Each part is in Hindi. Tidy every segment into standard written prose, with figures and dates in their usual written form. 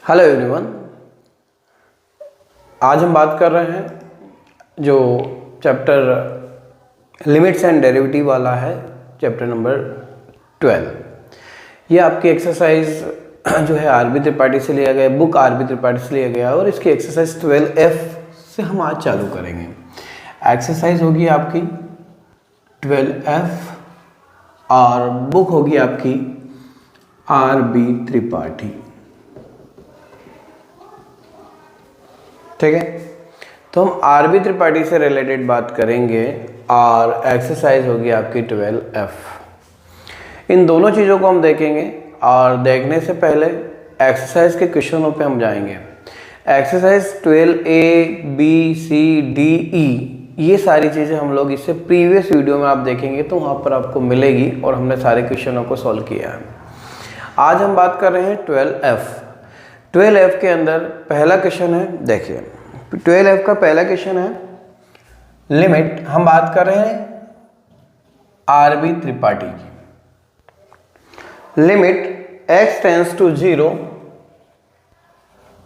Hello everyone. आज हम बात कर रहे हैं जो चैप्टर लिमिट्स एंड डेरिवेटिव वाला है, चैप्टर नंबर 12। ये आपकी एक्सरसाइज जो है आरबी त्रिपाठी से लिया गया, बुक आरबी त्रिपाठी से लिया गया और इसकी एक्सरसाइज 12F से हम आज चालू करेंगे। एक्सरसाइज होगी आपकी 12F और बुक होगी आपकी आरबी त्रिपाठी। ठीक है, तो हम आरबी त्रिपाठी से रिलेटेड बात करेंगे और एक्सरसाइज होगी आपकी 12F। इन दोनों चीज़ों को हम देखेंगे और देखने से पहले एक्सरसाइज के क्वेश्चनों पे हम जाएंगे। Exercise 12A, B, C, D, E ये सारी चीज़ें हम लोग इससे प्रीवियस वीडियो में आप देखेंगे तो वहाँ पर आपको मिलेगी और हमने सारे क्वेश्चनों को सॉल्व किया है। आज हम बात कर रहे हैं 12F। 12F के अंदर पहला क्वेश्चन है, देखिए 12F का पहला क्वेश्चन है लिमिट। हम बात कर रहे हैं आरबी त्रिपाठी की। Limit x tends to 0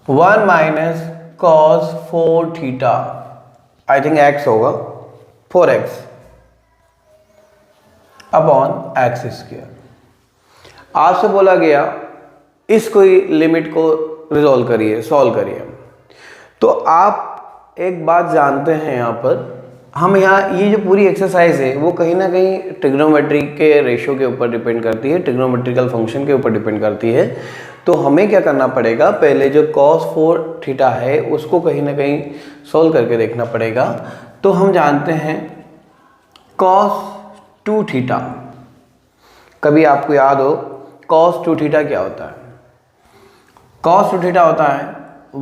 1 minus cos 4 थीटा, आई थिंक x होगा 4x अपॉन x स्क्वायर। आपसे बोला गया इसको लिमिट को रिजॉल्व करिए, सॉल्व करिए। तो आप एक बात जानते हैं, यहाँ पर हम ये जो पूरी एक्सरसाइज है वो कहीं ना कहीं ट्रिग्नोमेट्री के रेशियो के ऊपर डिपेंड करती है, ट्रिग्नोमेट्रिकल फंक्शन के ऊपर डिपेंड करती है। तो हमें क्या करना पड़ेगा, पहले जो cos 4 थीटा है उसको कहीं ना कहीं सॉल्व करके देखना पड़ेगा। तो हम जानते हैं cos 2 थीटा, कभी आपको याद हो cos 2 थीटा क्या होता है? cos 2 थीटा होता है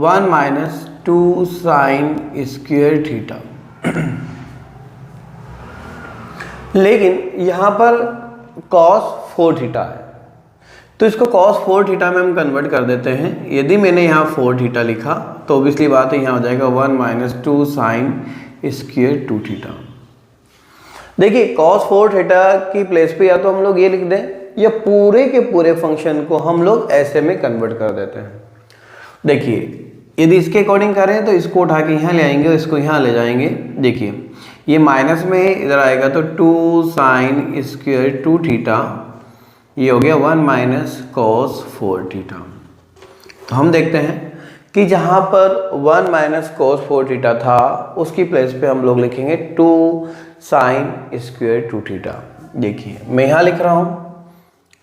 1 माइनस 2 साइन स्क्वायर थीटा। लेकिन यहाँ पर cos 4 थीटा है तो इसको cos 4 थीटा में हम कन्वर्ट कर देते हैं। यदि मैंने यहाँ 4 थीटा लिखा तो ऑब्वियसली बात है यहाँ हो जाएगा 1 माइनस 2 साइन स्क्वायर 2 थीटा। देखिए cos 4 थीटा की प्लेस पे या तो हम लोग ये लिख दें या पूरे के पूरे फंक्शन को हम लोग ऐसे में कन्वर्ट कर देते हैं। देखिए यदि इसके अकॉर्डिंग करें तो इसको उठा के यहाँ ले आएंगे और इसको यहाँ ले जाएंगे। देखिए ये माइनस में इधर आएगा तो 2 साइन स्क्वायर 2 थीटा, ये हो गया 1 माइनस cos 4 थीटा। तो हम देखते हैं कि जहाँ पर 1 माइनस cos 4 थीटा था उसकी प्लेस पे हम लोग लिखेंगे 2 साइन स्क्वायर 2 थीटा। देखिए मैं यहाँ लिख रहा हूँ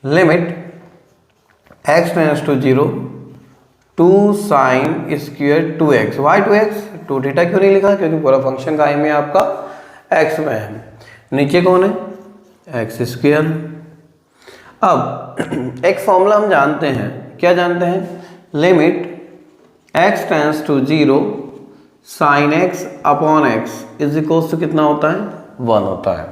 limit x tends to 0 2 sine square 2x। Why 2x? 2 थीटा क्यों नहीं लिखा? क्योंकि पूरा फंक्शन का में आपका x में है, नीचे कौन है x स्क्वायर। अब एक फॉर्मूला हम जानते हैं, क्या जानते हैं? Limit x tends to 0 sine x upon x is equals to कितना होता है? 1 होता है।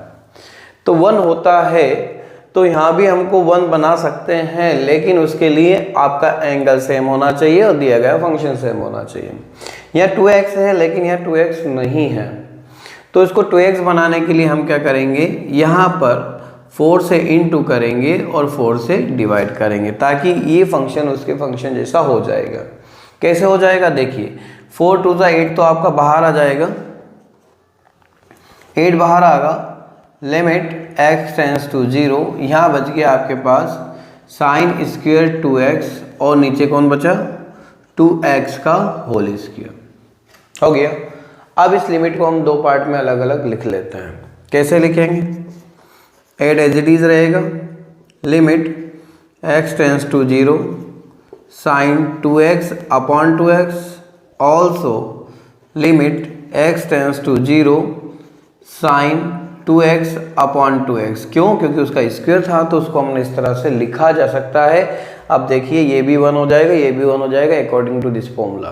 तो 1 होता है तो यहाँ भी हमको 1 बना सकते हैं, लेकिन उसके लिए आपका एंगल सेम होना चाहिए और दिया गया फंक्शन सेम होना चाहिए। यहाँ 2x है लेकिन यहाँ 2x नहीं है, तो इसको 2x बनाने के लिए हम क्या करेंगे, यहाँ पर 4 से इनटू करेंगे और 4 से डिवाइड करेंगे ताकि ये फंक्शन उसके फंक्शन जैसा हो जाएगा। कैसे हो जाएगा? देखिए 4 2 8 तो आपका बाहर आ जाएगा, 8 बाहर आएगा। लिमिट x टेंस टू 0, यहाँ बच गया आपके पास साइन स्क्वायर 2x और नीचे कौन बचा? 2x का होल स्क्वायर हो गया। अब इस लिमिट को हम दो पार्ट में अलग अलग लिख लेते हैं। कैसे लिखेंगे? एड एज इट इज रहेगा limit x tends to 0 sine 2x upon 2x, also limit x tends to 0 sine 2x upon 2x। क्यों? क्योंकि उसका स्क्वायर था तो उसको हमने इस तरह से लिखा जा सकता है। अब देखिए ये भी 1 हो जाएगा, ये भी 1 हो जाएगा अकॉर्डिंग टू दिस फॉर्मूला।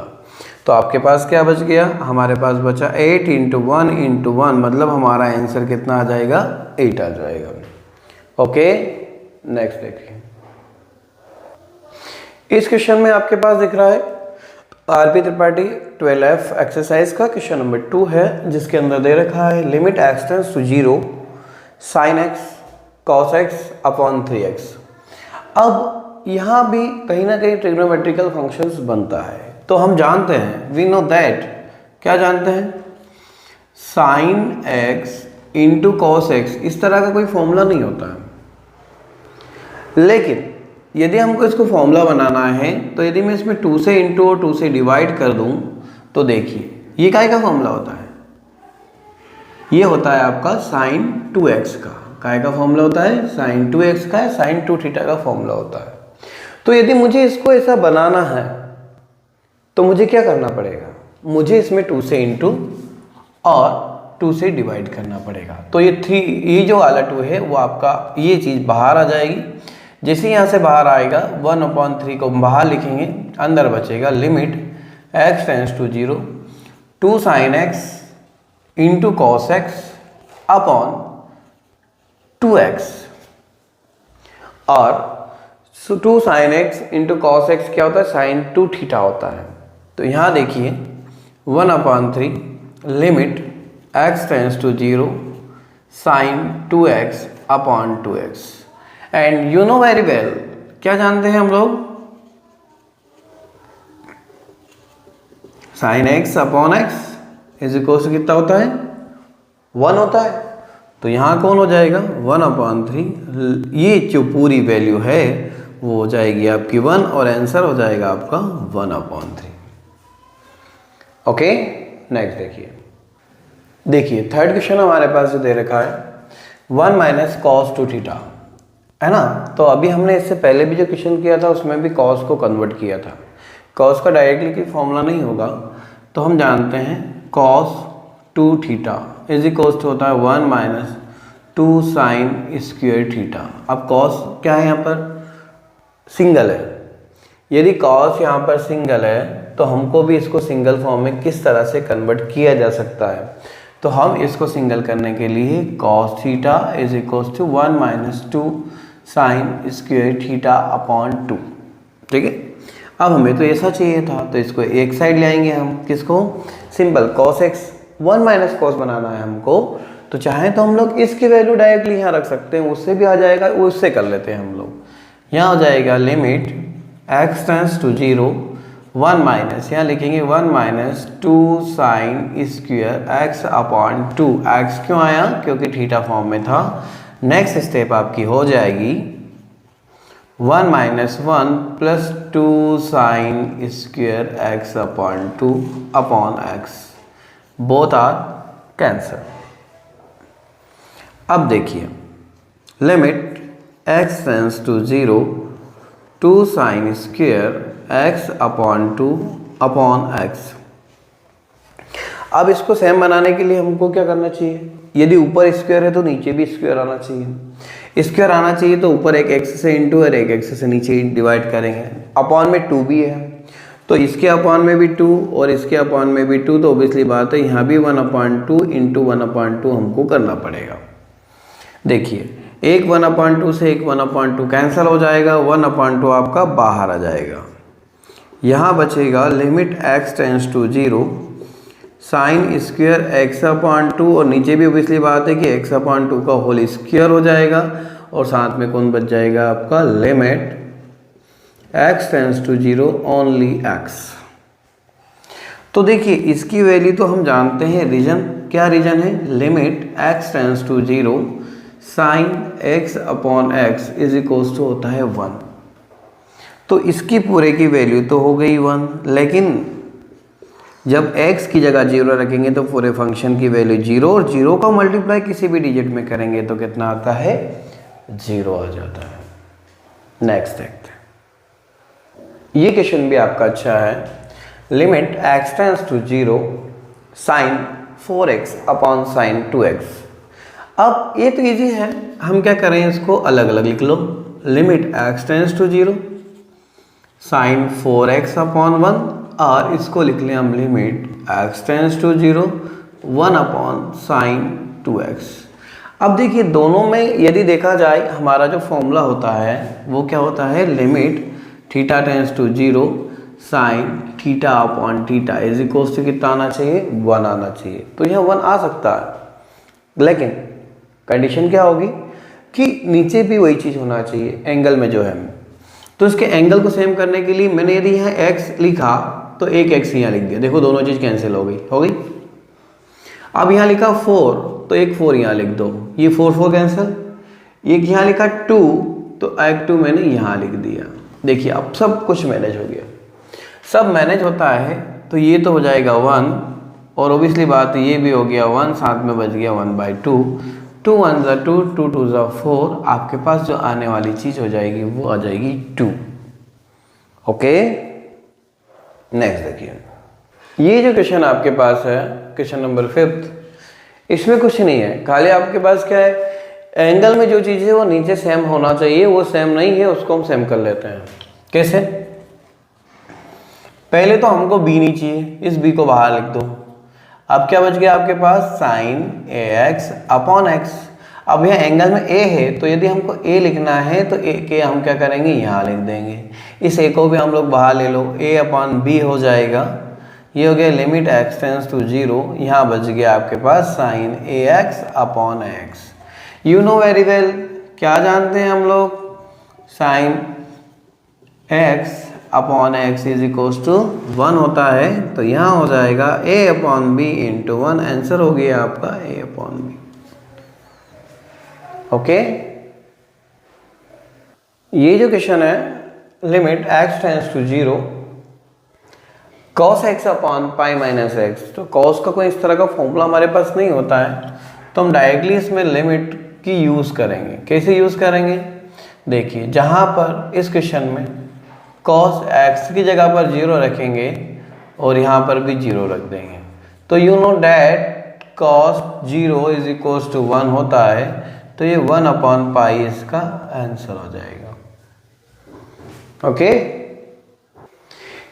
तो आपके पास क्या बच गया? हमारे पास बचा 8 इंटू 1 इंटू 1, मतलब हमारा आंसर कितना आ जाएगा? 8 आ जाएगा। ओके, नेक्स्ट देखिए। इस क्वेश्चन में आपके पास दिख रहा है आरबी त्रिपाठी 12F एक्सरसाइज का क्वेश्चन नंबर 2 है, जिसके अंदर दे रखा है limit x tends to 0 sine x cos x upon 3x। अब यहाँ भी कहीं ना कहीं ट्रिग्नोमेट्रिकल फंक्शंस बनता है। तो हम जानते हैं, वी नो दैट, क्या जानते हैं, sign X into cos x, इस तरह का कोई फॉर्मूला नहीं होता है। लेकिन यदि हमको इसको फॉर्मूला बनाना है तो यदि मैं इसमें 2 से इंटू और 2 से डिवाइड कर दूं तो देखिए ये काय का फॉर्मूला होता है, ये होता है आपका साइन 2x का। काय का फॉर्मूला होता है, साइन 2x का है, साइन 2 थीटा का फॉर्मूला होता है। तो यदि मुझे इसको ऐसा बनाना है तो मुझे क्या करना पड़ेगा, मुझे इसमें 2 से इंटू और 2 से डिवाइड करना पड़ेगा। तो ये जो वाला 2 है वो आपका ये चीज़ बाहर आ जाएगी। जैसे यहाँ से बाहर आएगा 1/3 को बाहर लिखेंगे, अंदर बचेगा limit x tends to 0 2 sine X into cos X upon 2x, और 2 sine X into cos X क्या होता है, साइन 2 थीटा होता है। तो यहाँ देखिए 1/3 limit x tends to 0 sine 2x upon 2x। And you know very well, क्या जानते हैं हम लोग, sine x upon X is equal to कितना होता है, 1 होता है। तो यहाँ कौन हो जाएगा 1/3, ये जो पूरी वैल्यू है वो हो जाएगी आपकी 1 और आंसर हो जाएगा आपका 1/3। ओके, नेक्स्ट देखिए थर्ड क्वेश्चन हमारे पास जो दे रखा है 1 माइनस कॉस 2 थीटा, है ना। तो अभी हमने इससे पहले भी जो क्वेश्चन किया था उसमें भी कॉस को कन्वर्ट किया था। कॉस का डायरेक्टली कोई फॉर्मूला नहीं होगा, तो हम जानते हैं cos 2 theta is equals to होता है 1 माइनस 2 साइन स्क्वायर थीटा। अब कॉस क्या है यहाँ पर, सिंगल है। यदि कॉस यहाँ पर सिंगल है तो हमको भी इसको सिंगल फॉर्म में किस तरह से कन्वर्ट किया जा सकता है, तो हम इसको सिंगल करने के लिए cos theta is equals to 1 minus 2 sine square theta upon 2। ठीक है, अब हमें तो ऐसा चाहिए था तो इसको एक साइड ले आएंगे हम, किसको, simple cos x 1 minus cos बनाना है हमको, तो चाहे तो हम लोग इसकी वैल्यू डायरेक्टली यहाँ रख सकते हैं, उससे भी आ जाएगा, उससे कर लेते हैं हम लोग। यहाँ हो जाएगा limit x tends to 0 1 minus, यहाँ लिखेंगे 1 minus 2 sine square x upon 2। x क्यों आया, क्योंकि थीटा फॉर्म में था। नेक्स्ट स्टेप आपकी हो जाएगी 1 minus 1 plus 2 sine square x upon 2 upon x, both are cancel. अब देखिए limit x tends to 0 2 sine square x upon 2 upon x। अब इसको सेम बनाने के लिए हमको क्या करना चाहिए, यदि ऊपर स्क्वायर है तो नीचे भी स्क्वायर आना चाहिए। स्क्वायर आना चाहिए तो ऊपर एक x से इंटू और एक x से नीचे डिवाइड करेंगे। अपॉन में 2 भी है तो इसके अपॉन में भी 2 और इसके अपॉन में भी 2, तो ऑब्वियसली बात है यहाँ भी 1/2 इंटू 1/2 हमको करना पड़ेगा। देखिए एक 1/2 से एक 1/2 कैंसिल हो जाएगा, 1/2 आपका बाहर आ जाएगा। यहाँ बचेगा limit x tends to 0 sine square x upon 2, और नीचे भी ऑब्वियसली बात है कि x अपॉन 2 का होल स्क्वायर हो जाएगा, और साथ में कौन बच जाएगा आपका limit x tends to 0 only x। तो देखिए इसकी वैल्यू तो हम जानते हैं, रीजन क्या रीजन है, limit x tends to 0 sine x upon x is equals to होता है 1। तो इसकी पूरे की वैल्यू तो हो गई 1, लेकिन जब x की जगह 0 रखेंगे तो पूरे फंक्शन की वैल्यू 0, और 0 का मल्टीप्लाई किसी भी डिजिट में करेंगे तो कितना आता है, 0 आ जाता है। नेक्स्ट देखते हैं, ये क्वेश्चन भी आपका अच्छा है। Limit x tends to 0 sine 4x upon sine 2x। अब ये तो इजी है, हम क्या करें, इसको अलग अलग लिख लो। Limit x tends to 0 sine 4x upon 1, और इसको लिख लें हम limit x tends to 0 1 upon sine 2x। अब देखिए दोनों में यदि देखा जाए हमारा जो फॉर्मूला होता है वो क्या होता है, limit theta tends to 0 sine theta upon theta is equals to कितना आना चाहिए, 1 आना चाहिए। तो यह 1 आ सकता है, लेकिन कंडीशन क्या होगी कि नीचे भी वही चीज़ होना चाहिए एंगल में जो है। तो इसके एंगल को सेम करने के लिए मैंने यदि यहाँ x लिखा तो एक x यहाँ लिख दिया, देखो दोनों चीज़ कैंसिल हो गई। अब यहाँ लिखा 4 तो एक 4 यहाँ लिख दो, ये 4 4 कैंसिल। एक यहाँ लिखा 2 तो एक 2 मैंने यहाँ लिख दिया। देखिए अब सब कुछ मैनेज हो गया, सब मैनेज होता है तो ये तो हो जाएगा 1 और ओबियसली बात ये भी हो गया 1, साथ में बच गया 1/2। 2 1 ज़ा 2, 2 2 ज़ा 4, आपके पास जो आने वाली चीज़ हो जाएगी वो आ जाएगी 2। ओके, नेक्स्ट देखिए, ये जो क्वेश्चन आपके पास है क्वेश्चन नंबर 5, इसमें कुछ नहीं है, खाली आपके पास क्या है, एंगल में जो चीज़ है वो नीचे सेम होना चाहिए, वो सेम नहीं है उसको हम सेम कर लेते हैं। कैसे? पहले तो हमको b नहीं चाहिए, इस b को बाहर लिख दो। अब क्या बच गया आपके पास, sin ax अपॉन x। अब यह एंगल में a है तो यदि हमको a लिखना है तो a के हम क्या करेंगे, यहाँ लिख देंगे। इस a को भी हम लोग बाहर ले लो, a अपॉन b हो जाएगा। ये हो गया लिमिट x टेंड्स टू 0, यहाँ बच गया आपके पास sin ax upon x। You know very well, क्या जानते हैं हम लोग, sin x upon x is equals to 1 होता है, तो यहाँ हो जाएगा a upon b into 1। Answer हो गया आपका a अपॉन b। ओके, ये जो क्वेश्चन है limit x tends to 0 cos x upon pi minus X, तो cos का कोई इस तरह का फॉर्मूला हमारे पास नहीं होता है, तो हम डायरेक्टली इसमें लिमिट की यूज़ करेंगे। कैसे यूज़ करेंगे, देखिए जहाँ पर इस क्वेश्चन में cos x की जगह पर 0 रखेंगे और यहाँ पर भी 0 रख देंगे, तो you know that cos 0 is equals to 1 होता है, तो ये 1 अपॉन पाई इसका आंसर हो जाएगा। ओके,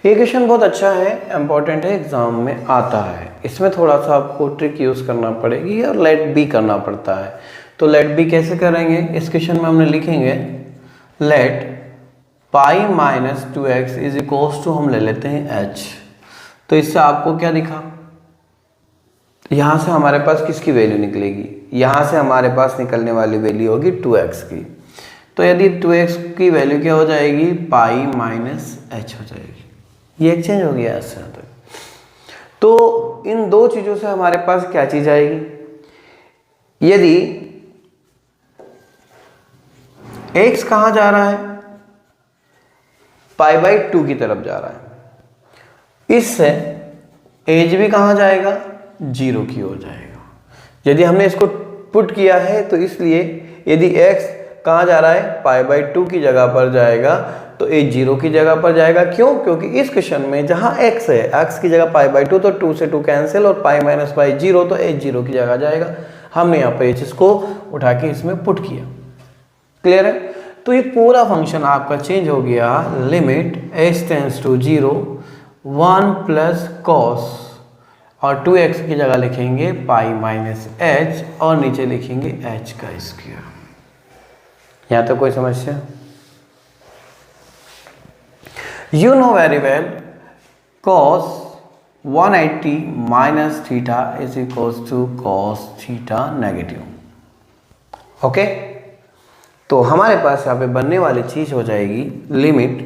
ये क्वेश्चन बहुत अच्छा है, इंपॉर्टेंट है, एग्जाम में आता है। इसमें थोड़ा सा आपको ट्रिक यूज़ करना पड़ेगी और लेट बी करना पड़ता है। तो लेट बी कैसे करेंगे, इस क्वेश्चन में हमने लिखेंगे let pi minus 2x is equals to, हम ले लेते हैं h। तो इससे आपको क्या दिखा, यहाँ से हमारे पास किसकी वैल्यू निकलेगी, यहाँ से हमारे पास निकलने वाली वैल्यू होगी 2x की। तो यदि 2x की वैल्यू क्या हो जाएगी, पाई माइनस h हो जाएगी। ये एक्सचेंज हो गया ऐसे तक। तो इन दो चीज़ों से हमारे पास क्या चीज़ आएगी, यदि x कहाँ जा रहा है, π/2 की तरफ जा रहा है, इससे एज भी कहाँ जाएगा, 0 की ओर जाएगा। यदि हमने इसको पुट किया है तो इसलिए यदि x कहाँ जा रहा है, π/2 की जगह पर जाएगा, तो एज 0 की जगह पर जाएगा। क्यों, क्योंकि इस क्वेश्चन में जहाँ x है, x की जगह π/2, तो 2 से 2 कैंसिल और पाई माइनस पाई 0, तो एज 0 की जगह जाएगा। हमने यहाँ पे एच को उठा के इसमें पुट किया। क्लियर है, तो ये पूरा फंक्शन आपका चेंज हो गया, limit h tends to 0 1 plus cos, और 2x की जगह लिखेंगे पाई माइनस h और नीचे लिखेंगे h का स्क्वायर। यहाँ तो कोई समस्या, you know very well, cos 180 minus theta is equals to cos theta negative. Okay, तो हमारे पास यहाँ पे बनने वाली चीज़ हो जाएगी limit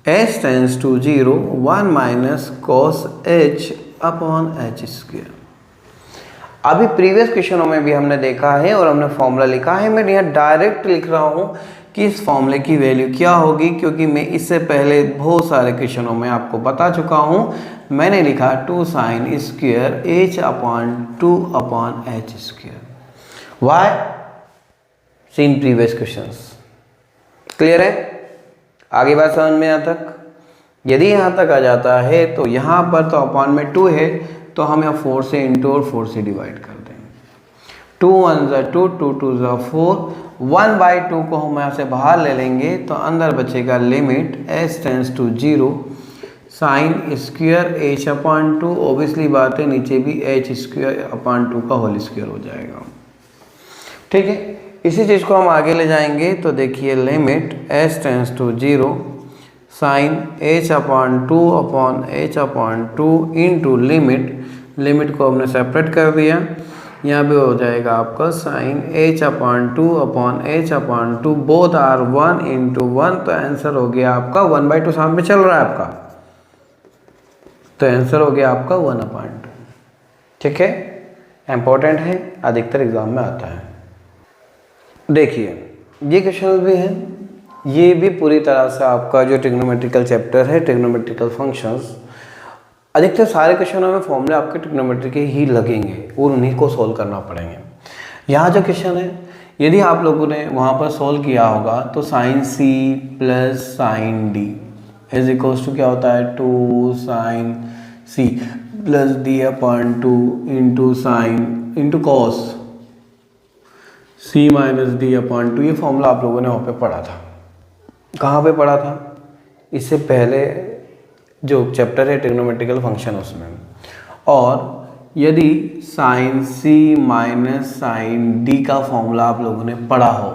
h tends to 0 1 minus cos h upon h square. अभी प्रीवियस क्वेश्चनों में भी हमने देखा है और हमने फॉर्मूला लिखा है, मैं यहाँ डायरेक्ट लिख रहा हूँ कि इस फॉर्मूले की वैल्यू क्या होगी, क्योंकि मैं इससे पहले बहुत सारे क्वेश्चनों में आपको बता चुका हूँ। मैंने लिखा 2 sine square h upon 2 upon h square, why seen previous questions. Clear है, आगे बात समझ में यहाँ तक। यदि यहाँ तक आ जाता है तो यहाँ पर तो अपॉन में 2 है, तो हम यहाँ 4 से इंटू और 4 से डिवाइड कर देंगे। 2 1 ज़ा 2, 2 2 ज़ा 4, 1/2 को हम यहाँ से बाहर ले लेंगे, तो अंदर बचेगा limit h tends to 0 sine square h upon 2, obviously बात है नीचे भी h स्क्वायर अपॉन 2 का होल स्क्वायर हो जाएगा। ठीक है, इसी चीज़ को हम आगे ले जाएंगे, तो देखिए limit h tends to 0 sine h upon 2 into limit को हमने सेपरेट कर दिया, यहाँ पे हो जाएगा आपका साइन h/2 बोथ आर 1/1, तो आंसर हो गया आपका 1/2 सामने में चल रहा है आपका, तो आंसर हो गया आपका 1/2। ठीक है, इंपॉर्टेंट है, अधिकतर एग्जाम में आता है। देखिए ये क्वेश्चन भी है, ये भी पूरी तरह से आपका जो ट्रिग्नोमेट्रिकल चैप्टर है, ट्रिग्नोमेट्रिकल फंक्शंस, अधिकतर सारे क्वेश्चनों में फॉर्मूले आपके ट्रिग्नोमेट्री के ही लगेंगे और उन्हीं को सोल्व करना पड़ेंगे। यहाँ जो क्वेश्चन है, यदि आप लोगों ने वहाँ पर सोल्व किया होगा तो sine c plus sine D is equals to क्या होता है 2 sine c plus d/2 into sine into cos c minus d/2। ये फॉर्मूला आप लोगों ने वहाँ पे पढ़ा था। कहाँ पे पढ़ा था? इससे पहले जो चैप्टर है ट्रिग्नोमेट्रिकल फंक्शन उसमें। और यदि sine c minus sine d का फॉर्मूला आप लोगों ने पढ़ा हो,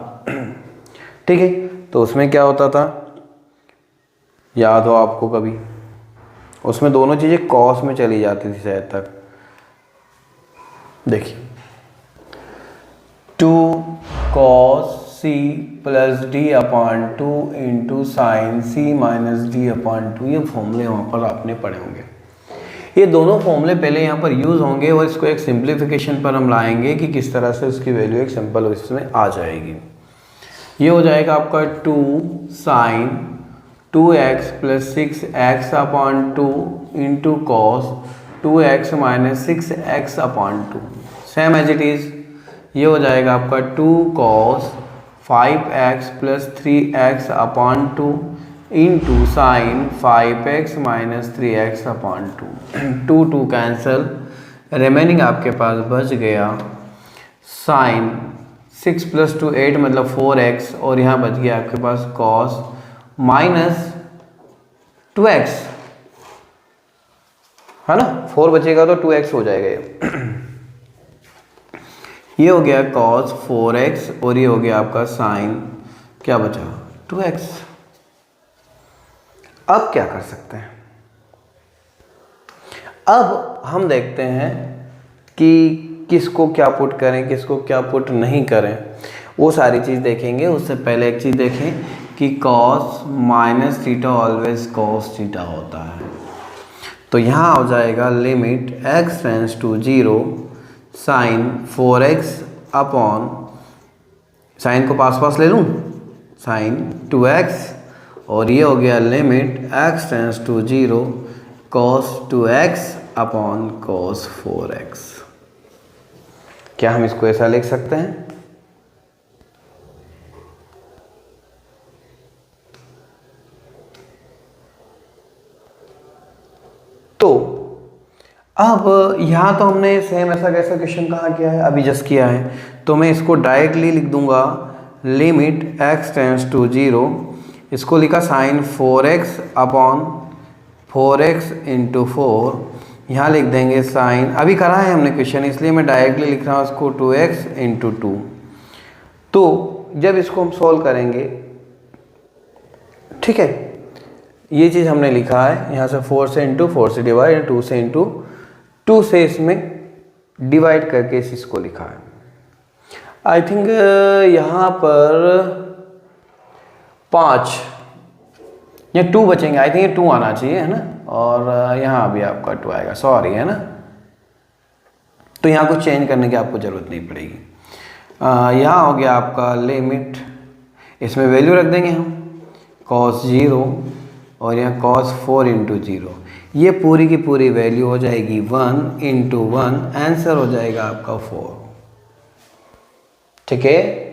ठीक है, तो उसमें क्या होता था, याद हो आपको कभी? उसमें दोनों चीज़ें कॉस में चली जाती थी शायद तक। देखिए 2 cos c plus d/2 into sign c minus d/2, ये फॉर्मूले वहाँ पर आपने पढ़े होंगे। ये दोनों फॉर्मूले पहले यहाँ पर यूज़ होंगे और इसको एक सिंप्लीफिकेशन पर हम लाएंगे कि किस तरह से उसकी वैल्यू एक सिंपल इसमें आ जाएगी। ये हो जाएगा आपका 2 sine 2x plus 6x/2 into cos 2x minus 6x/2, same as it is. ये हो जाएगा आपका 2 cos 5x plus 3x/2 into sine 5x minus 3x/2। 2 cancel, remaining आपके पास बच गया साइन 6 प्लस 2 8 मतलब 4x, और यहाँ बच गया आपके पास cos माइनस 2x, है ना, 4 बचेगा तो 2x हो जाएगा ये हो गया cos 4x और ये हो गया आपका साइन क्या बचा 2x। अब क्या कर सकते हैं? अब हम देखते हैं कि किसको क्या पुट करें, किसको क्या पुट नहीं करें, वो सारी चीज़ देखेंगे। उससे पहले एक चीज़ देखें कि cos minus theta always cos theta होता है। तो यहाँ हो जाएगा limit x tends to 0 sine 4x upon, sine को पास पास ले लूँ, साइन 2x, और ये हो गया limit x tends to 0 cos 2x upon cos 4x। क्या हम इसको ऐसा लिख सकते हैं? तो अब यहाँ तो हमने सेम ऐसा कैसा क्वेश्चन कहाँ किया है, अभी जस्ट किया है, तो मैं इसको डायरेक्टली लिख दूंगा लिमिट x टेंड्स टू 0, इसको लिखा sign 4x upon 4x into 4, यहाँ लिख देंगे साइन, अभी करा है हमने क्वेश्चन इसलिए मैं डायरेक्टली लिख रहा हूँ इसको 2x इंटू 2। तो जब इसको हम सॉल्व करेंगे, ठीक है, ये चीज़ हमने लिखा है, यहाँ से 4 से इंटू 4 से डिवाइड, 2 से इंटू 2 से इसमें डिवाइड करके इसको लिखा है। आई थिंक यहाँ पर 5 या 2 बचेंगे, आई थिंक ये 2 आना चाहिए, है ना, और यहाँ भी आपका 2 आएगा, सॉरी, है ना। तो यहाँ कुछ चेंज करने की आपको ज़रूरत नहीं पड़ेगी। यहाँ हो गया आपका लिमिट, इसमें वैल्यू रख देंगे हम cos 0 और यहाँ cos 4 इंटू 0, ये पूरी की पूरी वैल्यू हो जाएगी 1 इंटू 1, आंसर हो जाएगा आपका 4। ठीक है,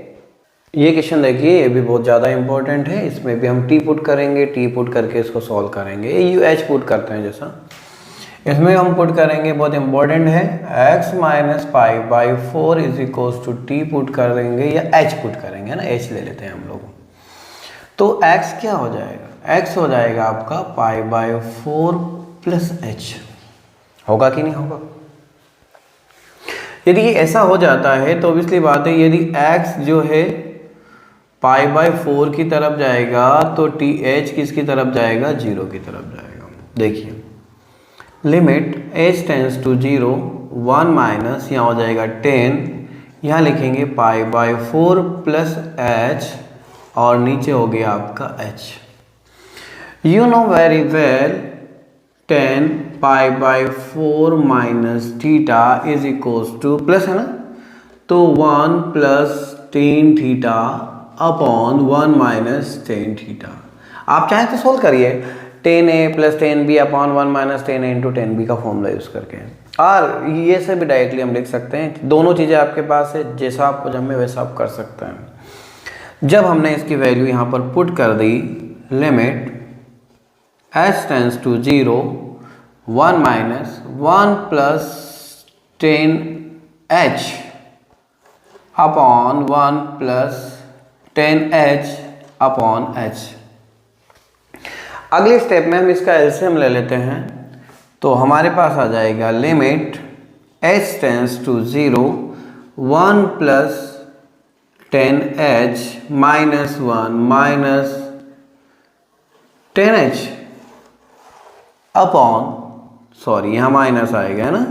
ये क्वेश्चन देखिए, ये भी बहुत ज़्यादा इंपॉर्टेंट है, इसमें भी हम टी पुट करेंगे, टी पुट करके इसको सॉल्व करेंगे, यू एच पुट करते हैं जैसा, इसमें हम पुट करेंगे, बहुत इंपॉर्टेंट है, x minus 5/4 is equals to T put कर देंगे या h पुट करेंगे ना, h ले लेते हैं हम लोग। तो x क्या हो जाएगा, x हो जाएगा आपका π/4 प्लस h, होगा कि नहीं होगा? यदि ये ऐसा हो जाता है तो ऑब्वियसली बात है, यदि x जो है π/4 की तरफ जाएगा तो h किसकी तरफ जाएगा, 0 की तरफ जाएगा। देखिए limit h tends to 0 1 minus यहाँ हो जाएगा 10, यहाँ लिखेंगे पाई बाई 4 प्लस एच और नीचे हो गया आपका h। You know very well 10 pi by 4 minus theta is equals two plus है ना, तो 1 plus tan theta upon 1 minus tan theta. आप चाहें तो सोल्व करिए 10a plus 10b upon 1 minus 10a into 10b का फॉर्मूला यूज़ करके, और ये से भी डायरेक्टली हम लिख सकते हैं। दोनों चीज़ें आपके पास है, जैसा आपको जमे वैसा आप कर सकते हैं। जब हमने इसकी वैल्यू यहाँ पर पुट कर दी, limit h tends to 0 1 minus 1 plus 10h upon 1 plus 10h upon h। अगले स्टेप में हम इसका एलसीएम ले लेते हैं, तो हमारे पास आ जाएगा limit h tends to 0 1 plus 10h minus 1 minus 10h upon, sorry यहाँ माइनस आएगा ना,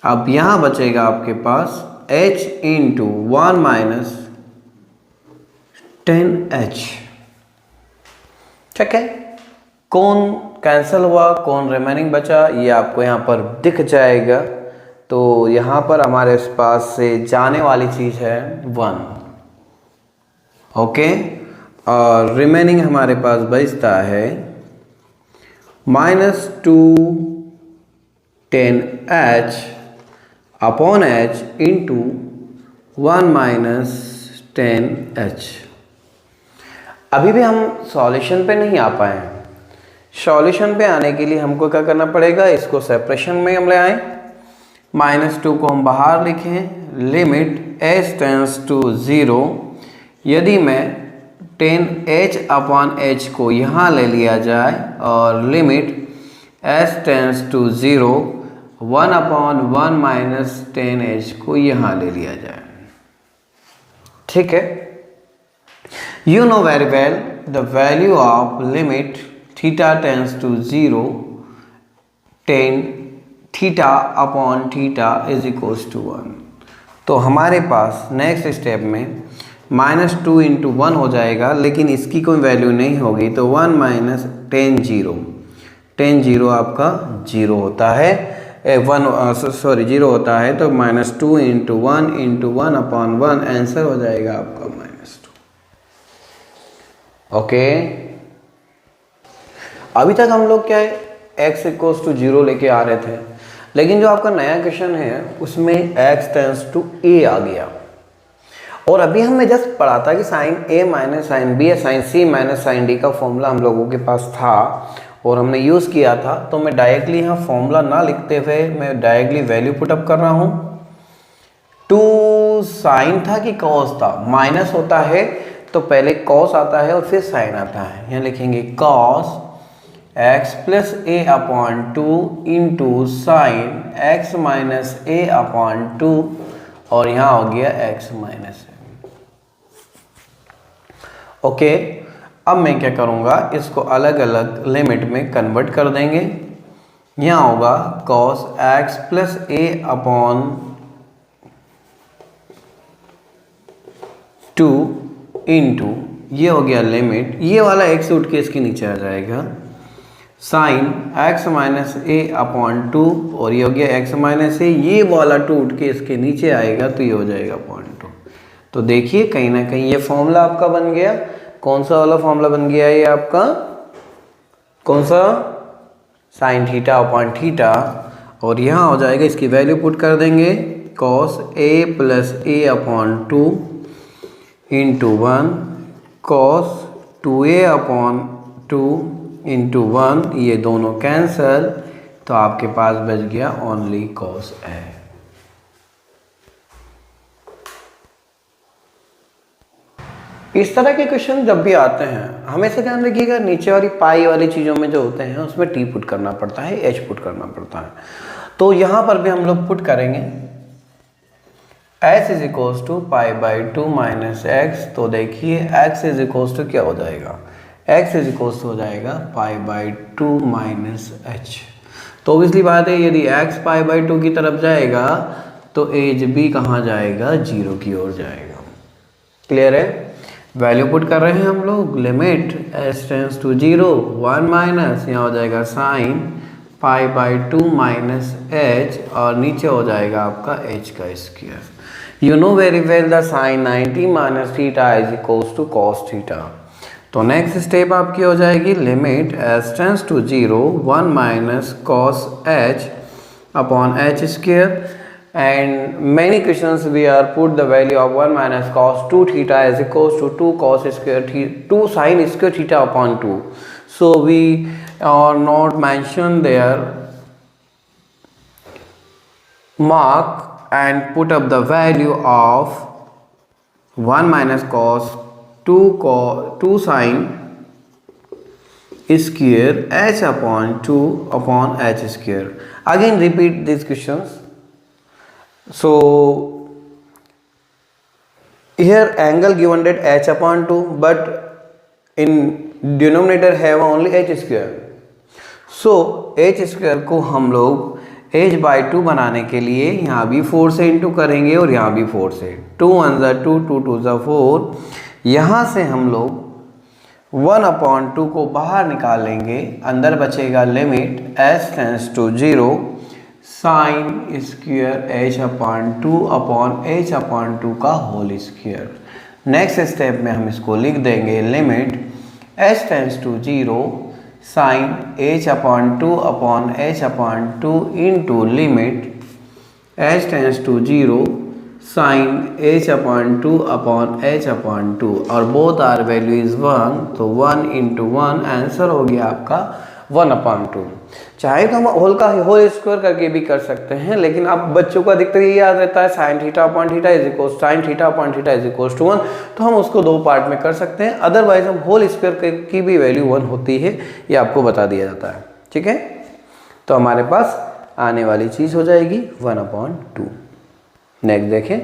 अब यहाँ बचेगा आपके पास h इंटू 1 माइनस 10h। ठीक है, कौन कैंसिल हुआ, कौन रिमेनिंग बचा, ये आपको यहाँ पर दिख जाएगा। तो यहाँ पर हमारे पास से जाने वाली चीज़ है 1, ओके, और रिमेनिंग हमारे पास बचता है minus 2 10h upon h into 1 minus 10h। अभी भी हम सॉल्यूशन पे नहीं आ पाए हैं। सॉल्यूशन पे आने के लिए हमको क्या करना पड़ेगा, इसको सेपरेशन में हम ले आए, -2 को हम बाहर लिखें, लिमिट h टेंस टू 0, यदि मैं 10h अपॉन h को यहाँ ले लिया जाए और limit h tends to 0 1 upon 1 minus 10h को यहाँ ले लिया जाए। ठीक है, you know very well the value of limit theta tends to 0 10 theta upon theta is equals to 1। तो हमारे पास नेक्स्ट स्टेप में -2 इंटू 1 हो जाएगा, लेकिन इसकी कोई वैल्यू नहीं होगी, तो 1 माइनस 10 0 आपका 0 होता है, 0 होता है, तो -2 इंटू 1 इंटू 1 अपॉन 1 आंसर हो जाएगा आपका -2। ओके, अभी तक हम लोग क्या है x इक्वल्स टू 0 लेके आ रहे थे, लेकिन जो आपका नया क्वेश्चन है उसमें x टेंस टू a आ गया। और अभी हमने जस्ट पढ़ा था कि sine a minus sine b या sine c minus sine d का फॉर्मूला हम लोगों के पास था और हमने यूज़ किया था। तो मैं डायरेक्टली यहाँ फॉर्मूला ना लिखते हुए मैं डायरेक्टली वैल्यू पुटअप कर रहा हूँ। 2 साइन था कि कॉस था, माइनस होता है तो पहले कॉस आता है और फिर साइन आता है। यहाँ लिखेंगे cos x plus A upon 2 into sine x minus A upon 2 और यहाँ हो गया x माइनस ए। ओके, अब मैं क्या करूँगा, इसको अलग अलग लिमिट में कन्वर्ट कर देंगे। यहाँ होगा cos x plus A upon 2 into, ये हो गया लिमिट, ये वाला x उठ के इसके नीचे आ जाएगा, sign x minus A upon 2 और ये हो गया x माइनस ए, ये वाला 2 उठ के इसके नीचे आएगा तो ये हो जाएगा 0.2। तो देखिए कहीं ना कहीं ये फॉर्मूला आपका बन गया। कौन सा वाला फॉर्मूला बन गया ये आपका, कौन सा, साइन थीटा अपॉन थीटा, और यहाँ हो जाएगा, इसकी वैल्यू पुट कर देंगे, cos a plus A upon 2 into 1 cos 2a upon 2 into 1, ये दोनों कैंसल, तो आपके पास बच गया ओनली कॉस a। इस तरह के क्वेश्चन जब भी आते हैं हमेशा ध्यान रखिएगा, नीचे वाली पाई वाली चीज़ों में जो होते हैं उसमें t पुट करना पड़ता है, h पुट करना पड़ता है। तो यहाँ पर भी हम लोग पुट करेंगे h is equals to pi by 2 minus X. तो देखिए x इज इक्वल्स टू क्या हो जाएगा, x इज इक्वल्स टू हो जाएगा पाई बाई 2 माइनस h। तो ऑब्वियसली बात है यदि x π/2 की तरफ जाएगा तो एज भी कहाँ जाएगा, 0 की ओर जाएगा। क्लियर है। वैल्यू पुट कर रहे हैं हम लोग, limit s tends to 0 1 minus यहाँ हो जाएगा साइन π/2 माइनस h और नीचे हो जाएगा आपका h का square. You know very well the sine 90 minus theta is equals to cos theta. तो नेक्स्ट स्टेप आपकी हो जाएगी limit s tends to 0 1 minus cos h upon h square and many questions we are put the value of 1 minus cos 2 theta is equals to 2 cos square theta 2 sin square theta upon 2. So we are not mentioned there mark and put up the value of 1 minus cos 2 sin square h upon 2 upon h square. Again repeat these questions. So here angle given that h upon 2 but in denominator have only h square. So h square को हम लोग h/2 बनाने के लिए यहाँ भी 4 से इंटू करेंगे और यहाँ भी 4 से, 2 1 ज़ा 2 2 2 ज़ा 4। यहाँ से हम लोग 1/2 को बाहर निकालेंगे, अंदर बचेगा limit s tends to 0 sine square h upon 2 upon h upon 2 का होल स्क्वायर। नेक्स्ट स्टेप में हम इसको लिख देंगे limit h tends to 0 sine h upon 2 upon h upon 2 into limit h tends to 0 sine h upon 2 upon h upon 2 और बोथ आर वैल्यू इज 1, तो 1 इंटू 1 आंसर हो गया आपका 1/2। चाहे तो हम होल का होल स्क्वायर करके भी कर सकते हैं, लेकिन अब बच्चों को अधिकतर ये याद रहता है sine theta upon theta is equals sine theta upon theta is equals to 1, तो हम उसको 2 पार्ट में कर सकते हैं। अदरवाइज हम होल स्क्वायर की भी वैल्यू 1 होती है, ये आपको बता दिया जाता है। ठीक है, तो हमारे पास आने वाली चीज़ हो जाएगी 1/2। नेक्स्ट देखें,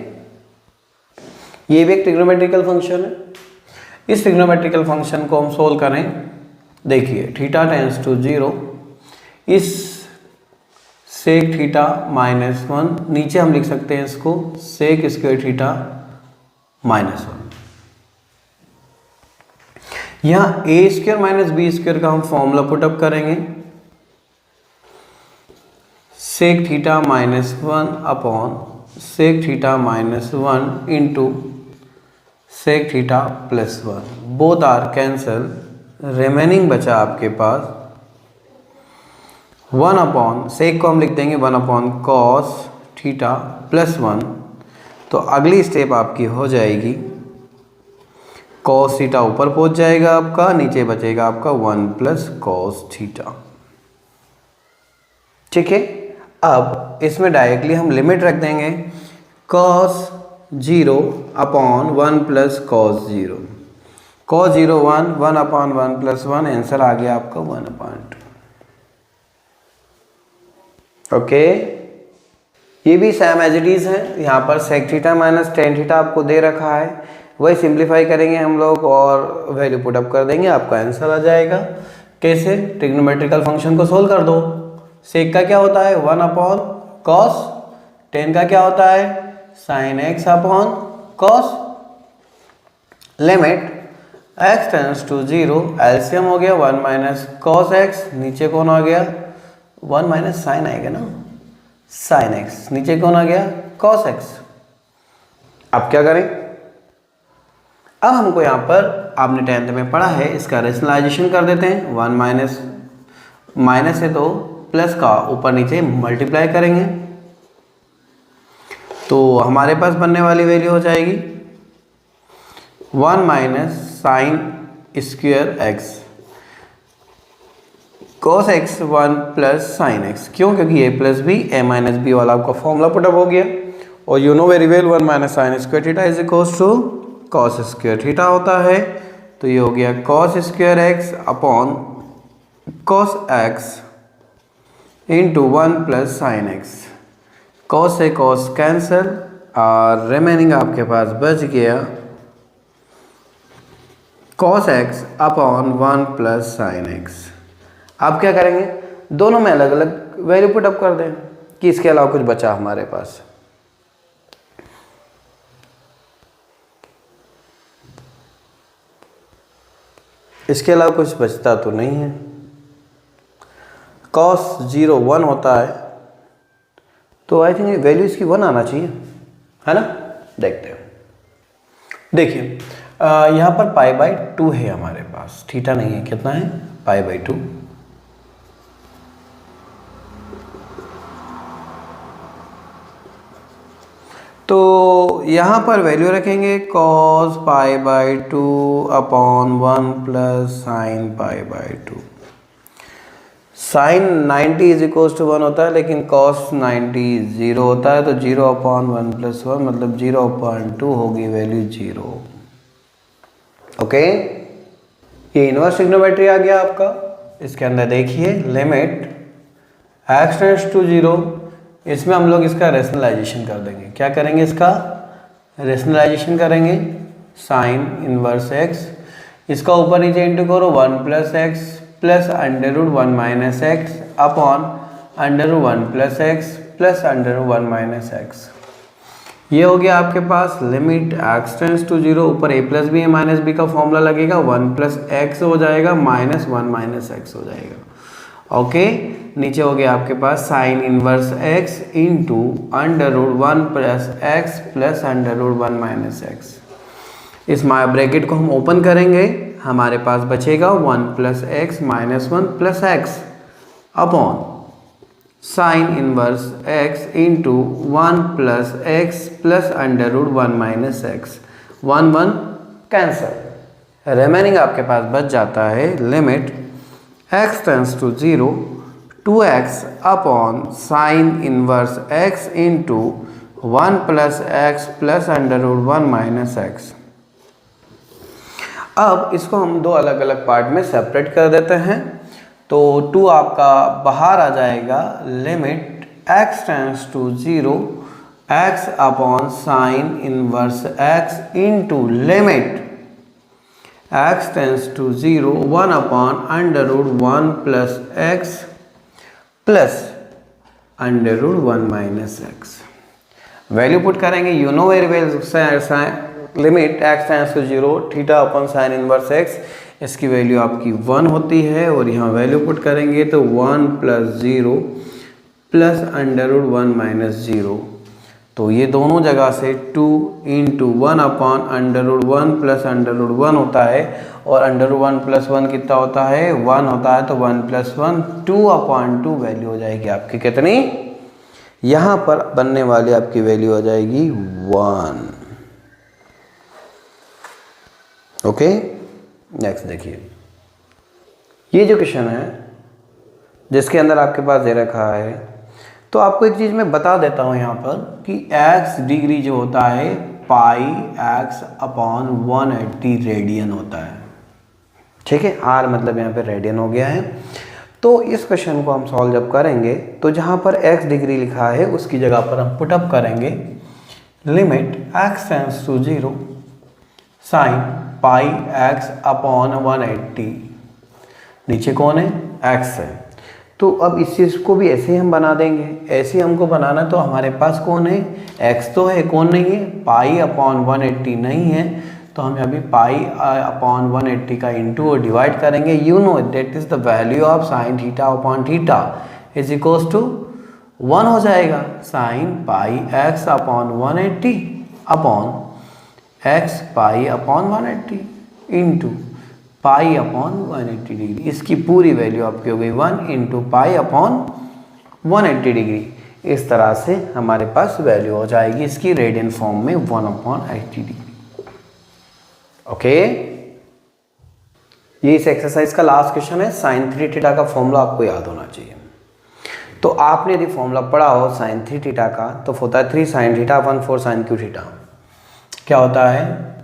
ये भी एक ट्रिग्नोमेट्रिकल फंक्शन है। इस ट्रिग्नोमेट्रिकल फंक्शन को हम सोल्व करें। देखिए थीटा टेंड्स टू 0, इस सेक थीटा -1, नीचे हम लिख सकते हैं इसको सेक स्क्वायर थीटा -1। यहाँ a square minus B square का हम फॉर्मूला पुटअप करेंगे, sec theta -1 upon sec theta -1 into sec theta +1, both are cancel, remaining बचा आपके पास 1 अपॉन सेक को हम लिख देंगे 1 अपॉन कॉस थीटा +1। तो अगली स्टेप आपकी हो जाएगी कॉस थीटा ऊपर पहुंच जाएगा आपका, नीचे बचेगा आपका 1 प्लस कॉस थीटा। ठीक है, अब इसमें डायरेक्टली हम लिमिट रख देंगे cos 0 upon 1 plus cos 0, cos 0 1, 1 upon 1 plus 1, answer आ गया आपका 1/2। ओके, ये भी सेम एज इट इज है। यहाँ पर sec theta minus tan theta आपको दे रखा है, वही सिंप्लीफाई करेंगे हम लोग और वैल्यू पुट अप कर देंगे, आपका आंसर आ जाएगा। कैसे? ट्रिग्नोमेट्रिकल फंक्शन को सोल्व कर दो। सेक का क्या होता है 1 अपॉन कॉस, टेन का क्या होता है sine x upon cos, limit x tends to 0, LCM हो गया 1 माइनस कॉस x, नीचे कौन आ गया 1 माइनस साइन आएगा ना, साइन x, नीचे कौन आ गया कॉस x। अब क्या करें, अब हमको यहाँ पर आपने 10th में पढ़ा है, इसका रेशनलाइजेशन कर देते हैं। 1 माइनस है तो प्लस का ऊपर नीचे मल्टीप्लाई करेंगे, तो हमारे पास बनने वाली वैल्यू हो जाएगी 1 minus sine square x cos x 1 plus sine x। क्यों? क्योंकि a plus B a minus B वाला आपका फॉर्मूला पुटअप हो गया, और you know very well 1 minus sine square theta is equals to cos square theta होता है। तो ये हो गया cos square x upon cos x into 1 plus sine x। Cos से कॉस कैंसल और रिमेनिंग आपके पास बच गया cos x upon 1 plus sine x। अब क्या करेंगे, दोनों में अलग अलग वैल्यू पुट अप कर दें कि इसके अलावा कुछ बचा हमारे पास। इसके अलावा कुछ बचता तो नहीं है। cos 0 1 होता है, तो आई थिंक वैल्यू इसकी 1 आना चाहिए, है ना। देखते हैं। देखिए यहाँ पर π/2 है हमारे पास, थीटा नहीं है। कितना है? π/2। तो यहाँ पर वैल्यू रखेंगे cos π/2 upon 1 plus sine π/2। Sine 90 is equal to 1 होता है, लेकिन cos 90 0 होता है, तो 0 अपॉन 1 प्लस 1 मतलब 0/2 होगी वैल्यू 0। ओके, ये इनवर्स ट्रिग्नोमेट्री आ गया आपका। इसके अंदर देखिए लिमिट x टेंड्स टू 0, इसमें हम लोग इसका रेशनलाइजेशन कर देंगे। क्या करेंगे? इसका रेशनलाइजेशन करेंगे। साइन इनवर्स x, इसका ऊपर नीचे इंटू करो 1 plus x plus √1 minus x upon √1 plus x plus √1 minus x. ये हो गया आपके पास लिमिट x टेंड्स टू 0, ऊपर a plus B minus B का फॉर्मूला लगेगा, 1 प्लस एक्स हो जाएगा माइनस 1 माइनस एक्स हो जाएगा। ओके, नीचे हो गया आपके पास sine inverse x into √1 plus x plus √1 minus x. इस ब्रैकेट को हम ओपन करेंगे, हमारे पास बचेगा 1 plus x minus 1 plus x upon sine inverse x into 1 plus x plus √1 minus x. 1 1 cancel, remaining आपके पास बच जाता है limit x tends to 0 2x upon sine inverse x into 1 plus x plus √1 minus x. अब इसको हम दो अलग अलग पार्ट में सेपरेट कर देते हैं, तो 2 आपका बाहर आ जाएगा। Limit x tends to 0 x upon sine inverse x into limit x tends to 0 1 upon √1 plus x plus √1 minus x. Value put करेंगे, you know very well, limit x tends to 0 theta upon sine inverse x, इसकी वैल्यू आपकी 1 होती है, और यहाँ वैल्यू पुट करेंगे तो 1 प्लस 0 प्लस √1 माइनस 0, तो ये दोनों जगह से 2 इंटू 1 अपॉन √1 प्लस √1 होता है, और √1 प्लस 1 कितना होता है? 1 होता है, तो 1 प्लस 1 2/2 वैल्यू हो जाएगी आपकी कितनी? यहाँ पर बनने वाली आपकी वैल्यू हो जाएगी 1। ओके, नेक्स्ट देखिए, ये जो क्वेश्चन है जिसके अंदर आपके पास दे रखा है, तो आपको एक चीज़ मैं बता देता हूँ यहाँ पर कि x डिग्री जो होता है πx अपॉन 180 रेडियन होता है। ठीक है, r मतलब यहाँ पे रेडियन हो गया है। तो इस क्वेश्चन को हम सॉल्व जब करेंगे, तो जहाँ पर x डिग्री लिखा है उसकी जगह पर हम पुटअप करेंगे limit x tends to 0 sine πx upon 180। नीचे कौन है? x है। तो अब इस चीज़ को भी ऐसे ही हम बना देंगे। ऐसे हमको बनाना, तो हमारे पास कौन है? x तो है, कौन नहीं है? पाई अपॉन 180 नहीं है, तो हम अभी पाई अपॉन 180 का इंटू और डिवाइड करेंगे। You know that is the value of sine theta upon theta is equals to 1 हो जाएगा। Sine pi x upon 180 upon x pi upon 180 into pi upon 180 degree. इसकी पूरी वैल्यू आपकी हो गई 1 इंटू पाई अपॉन 180 डिग्री। इस तरह से हमारे पास वैल्यू हो जाएगी इसकी रेडियन फॉर्म में 1/80 डिग्री। ओके, ये इस एक्सरसाइज का लास्ट क्वेश्चन है। साइन 3 थीटा का फॉर्मूला आपको याद होना चाहिए। तो आपने यदि फॉर्मूला पढ़ा हो साइन 3 थीटा का, तो होता है 3 sine theta 1 4 sine cube theta. क्या होता है?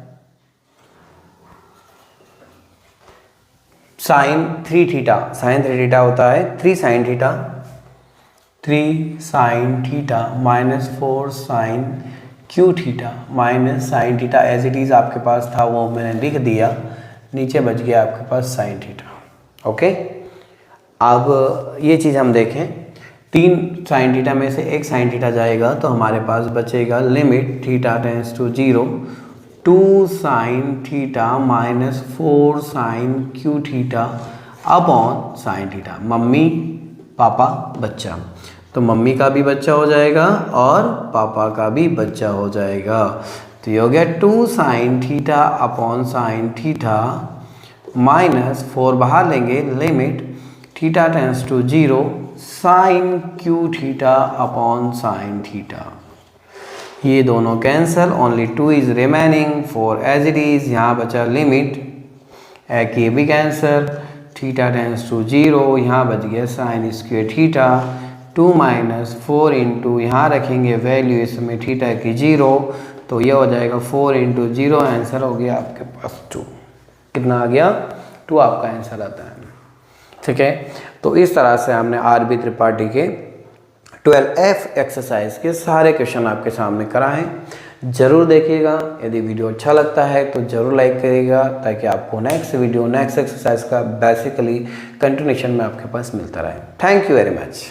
साइन 3 थीटा होता है 3 sine theta minus 4 sine cube theta minus sine theta. As it is आपके पास था वो मैंने लिख दिया, नीचे बच गया आपके पास साइन थीटा। ओके, अब ये चीज़ हम देखें, 3 साइन थीटा में से एक साइन थीटा जाएगा तो हमारे पास बचेगा limit theta tends to 0 2 sine theta minus 4 sine cube theta upon sine theta. Mummy papa बच्चा, तो मम्मी का भी बच्चा हो जाएगा और पापा का भी बच्चा हो जाएगा। तो ये हो गया 2 sine theta upon sine theta minus 4 बाहर लेंगे, limit theta tends to 0 sine cube theta upon sine theta. ये दोनों cancel, only 2 is remaining, 4 as it is. यहाँ बचा लिमिट, एक ये भी कैंसल, थीटा टेंस टू 0, यहाँ बच गया sign square theta 2 minus 4 into, यहाँ रखेंगे वैल्यू इसमें थीटा की 0, तो ये हो जाएगा 4 इंटू 0, आंसर हो गया आपके पास 2। कितना आ गया? 2 आपका आंसर आता है। ठीक है, तो इस तरह से हमने आरबी त्रिपाठी के 12F एक्सरसाइज के सारे क्वेश्चन आपके सामने कराएं। ज़रूर देखिएगा, यदि वीडियो अच्छा लगता है तो ज़रूर लाइक करिएगा ताकि आपको नेक्स्ट वीडियो नेक्स्ट एक्सरसाइज का बेसिकली कंटिन्यूशन में आपके पास मिलता रहे। Thank you very much.